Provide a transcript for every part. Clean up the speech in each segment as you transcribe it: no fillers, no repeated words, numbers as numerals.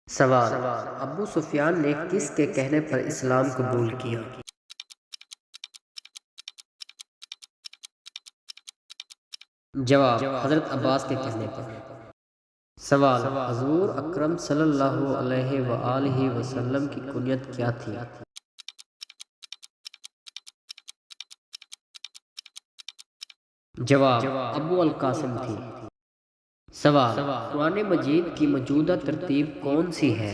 سوال: ابو سفیان نے کس کے کہنے پر اسلام قبول کیا؟ جواب: حضرت عباس کے کہنے پر۔ سوال: حضور اکرم صلی اللہ علیہ وآلہ وسلم کی کنیت کیا تھی؟ جواب: ابو القاسم تھی۔ سوال: قرآن مجید کی موجودہ ترتیب کون سی ہے؟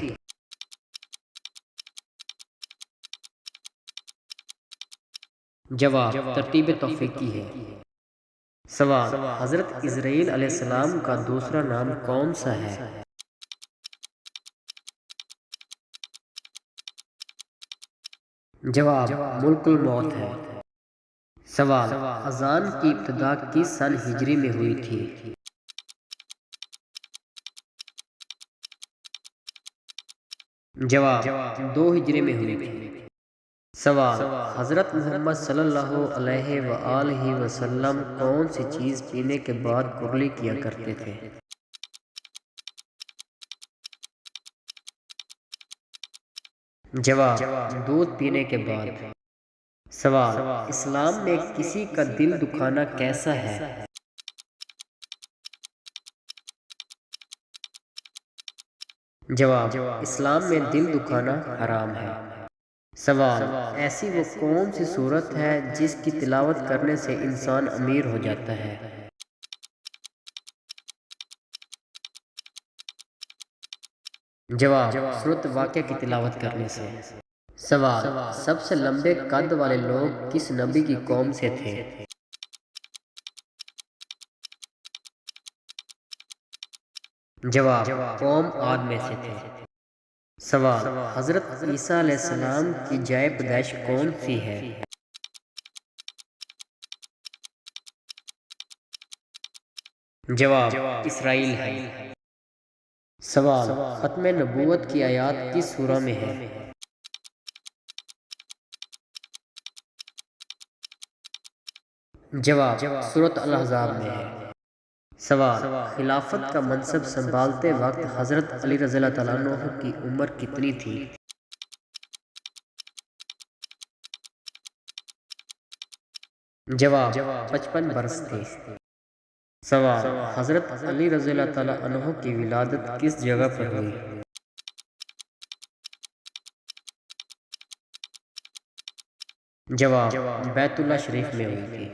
جواب: ترتیب توفیقی ہے۔ سوال: حضرت اسرائیل علیہ السلام کا دوسرا نام کون سا ہے؟ جواب: ملک الموت ہے۔ سوال: اذان کی ابتدا کس سن ہجری میں ہوئی تھی؟ جواب: 2 ہجری میں ہوئی تھی۔ سوال: حضرت محمد صلی اللہ علیہ وآلہ وسلم کون سی چیز پینے کے بعد کرلی کیا کرتے تھے؟ جواب: دودھ پینے کے بعد۔ سوال: اسلام میں کسی کا دل دکھانا کیسا ہے؟ جواب: اسلام میں دل دکھانا حرام ہے۔ سوال: ایسی وہ کون سی سورت ہے جس کی تلاوت کرنے سے انسان امیر ہو جاتا ہے؟ جواب: سورت واقعہ کی تلاوت کرنے سے۔ سوال: سب سے لمبے قد والے لوگ کس نبی کی قوم سے تھے؟ جواب: قوم عاد میں سے تھے۔ سوال: حضرت عیسیٰ علیہ السلام کی جائے پیدائش کون سی ہے؟ جواب: اسرائیل ہے۔ سوال: ختم نبوت کی آیات کس سورہ میں ہے؟ جواب: سورۃ الاحزاب میں ہے۔ سوال: خلافت کا منصب سنبھالتے وقت حضرت علی رضی اللہ تعالیٰ عنہ کی عمر کتنی تھی؟ جواب: 55 برس تھی۔ سوال: حضرت علی رضی اللہ تعالیٰ عنہ کی ولادت کس جگہ پر ہوئی؟ جواب: بیت اللہ شریف میں ہوئی تھی۔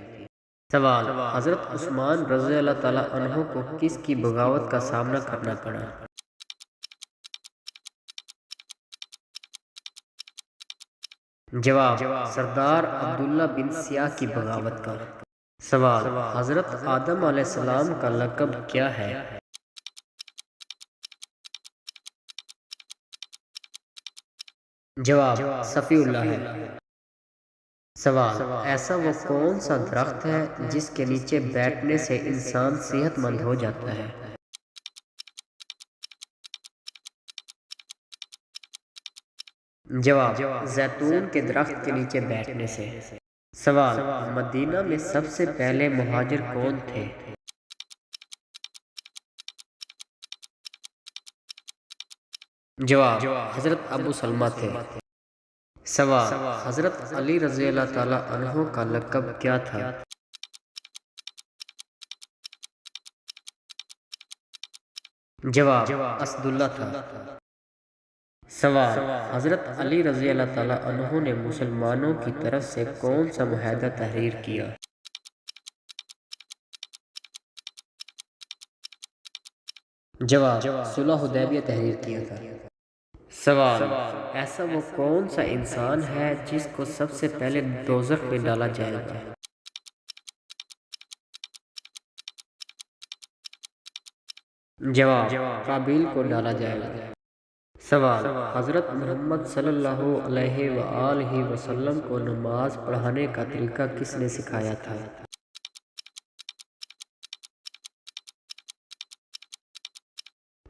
سوال: حضرت عثمان رضی اللہ تعالیٰ عنہ کو کس کی بغاوت کا سامنا کرنا پڑا؟ جواب: سردار عبداللہ بن سیاہ کی بغاوت کا۔ سوال: حضرت آدم علیہ السلام کا لقب کیا ہے؟ جواب: صفی اللہ ہے۔ سوال: ایسا وہ کون سا درخت ہے جس کے نیچے بیٹھنے سے انسان صحت مند ہو جاتا ہے؟ جواب: زیتون کے درخت کے نیچے بیٹھنے سے۔ سوال: مدینہ میں سب سے پہلے مہاجر کون تھے؟ جواب: حضرت ابو سلمہ تھے۔ سوال: حضرت علی رضی اللہ تعالیٰ عنہ کا لقب کیا تھا؟ جواب: اسد اللہ تھا۔ سوال: حضرت علی رضی اللہ تعالیٰ عنہ نے مسلمانوں کی طرف سے کون سا معاہدہ تحریر کیا؟ جواب: صلح حدیبیہ تحریر کیا تھا۔ سوال: ایسا وہ کون سا انسان ہے جس کو سب سے پہلے دوزخ میں ڈالا جائے گا؟ جواب: قابیل کو ڈالا جائے گا۔ سوال: حضرت محمد صلی اللہ علیہ وآلہ وسلم کو نماز پڑھانے کا طریقہ کس نے سکھایا تھا؟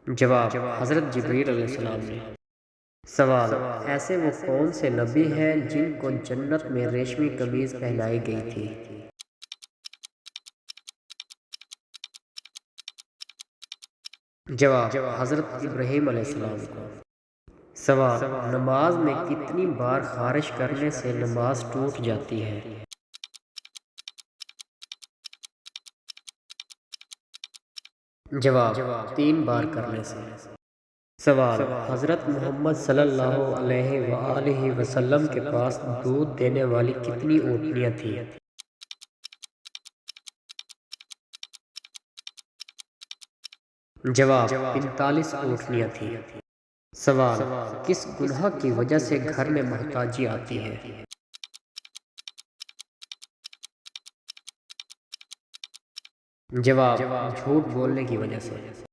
جواب: حضرت جبرائیل علیہ السلام نے۔ سوال: ایسے وہ کون سے نبی ہیں جن کو جنت میں ریشمی قمیض پہنائی گئی تھی؟ جواب: حضرت ابراہیم علیہ السلام کو۔ سوال: نماز میں کتنی بار خارش کرنے سے نماز ٹوٹ جاتی ہے؟ جواب: 3 بار کرنے سے۔ سوال: حضرت محمد صلی اللہ علیہ وآلہ وسلم کے پاس دودھ دینے والی کتنی اونٹنیاں تھیں؟ جواب: 45 اونٹنیاں تھیں۔ سوال: کس گناہ کی وجہ سے گھر میں محتاجی آتی ہے؟ جواب: جھوٹ بولنے کی وجہ سے۔